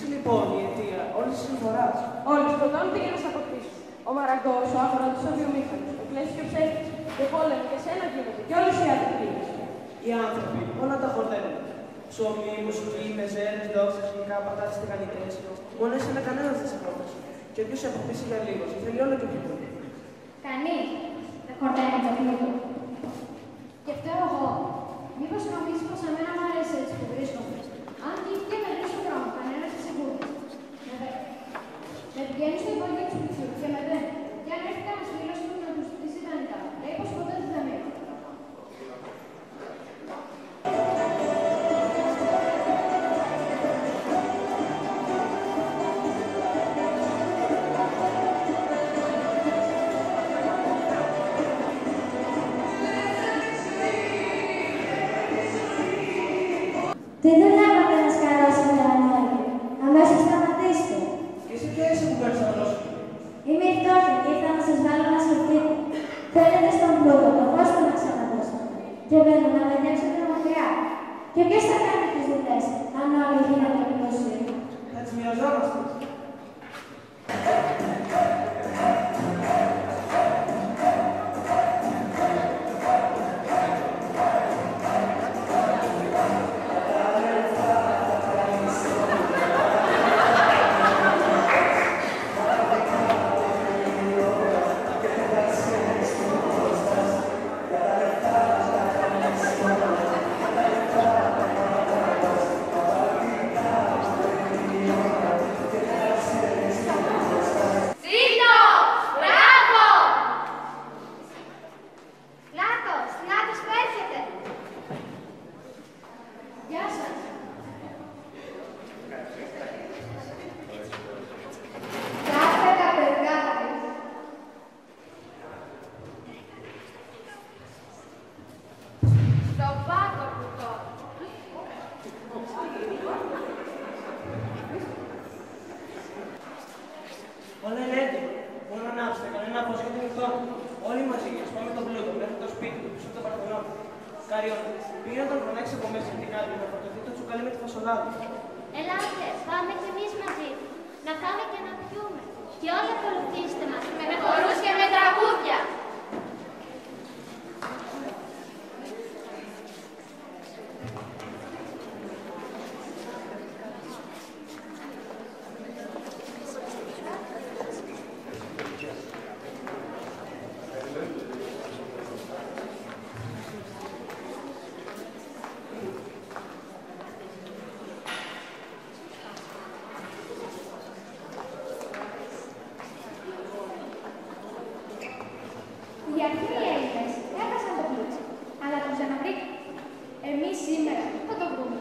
είσαι λοιπόν η αιτία όλη τη συμφορά. Όλοι σκοτώνονται για να σε αποκτήσουν. Ο Μαραγκός, ο αγρότης, ο βιομήχανος, ο πλαίσιος και ο ψεύτης. Και πόλεμοι και σένα γίνονται. Και όλες οι αδικίες. Οι άνθρωποι όλα τα χορταίνουν. Ψωμί, μουσική, μεζέρες, δόξες, γλυκά, πατάτες, τηγανιτές. Μόνο εσένα κανένας δεν σε πρόθεσε. Και όποιος σε αποκτήσει για λίγο, σε θέλει όλο και πιο πολύ. Κανείς δεν χορταίνει το πλούτο. Και φταίω εγώ. Μήπως νομίζεις πως εμένα μου αρέσει έτσι που βρίσκομαι. Αν και με βρει στον δρόμο, κανένας δεν σε βούλει. Με πηγαίνει στο υπόγειο του σπιτιού και με δένει. Και αν έρθει κανένας φίλος του να του στήσει ιδανικά, λέει πως ποτέ δεν θα μείνει. Τι δουλεύατε να σκαρώσει με ανάγκη. Αμέσως σταματήστε. Και εσύ ποια είσαι που παίρνεις να δώσεις. Είμαι η φτώχεια και ήρθα να σας βάλω να σκεφτείτε. Θέλετε στον πλούτο το φως που να ξαναδώσετε. Και βέβαια να με διώξετε μακριά. Και ποιος θα κάνει τις δουλειές, αν όλοι γίνατε πλούσιοι. Έτσι μοιραζόμαστε. Όλα είναι έτοιμο. Μόνο να ανάψετε κανένα φως για την οθόνη. Όλοι μαζί, ας πάμε τον πλούτο μέχρι το σπίτι του, πίσω από το Παρθενώνα. Καριώνα, πήγε να τον φωνάξει από μέσα την κάτω να φορτωθεί το τσουκάλι με τη φασολάδα. Ελάτε, πάμε κι εμείς μαζί. Να φάμε και να πιούμε. Και όλοι ακολουθήστε μας με χορούς και με τραγούδια. Οι αρχαίοι Έλληνες έχασαν το πλούτο, αλλά τον ξαναβρήκαν. Εμείς σήμερα θα το βρούμε.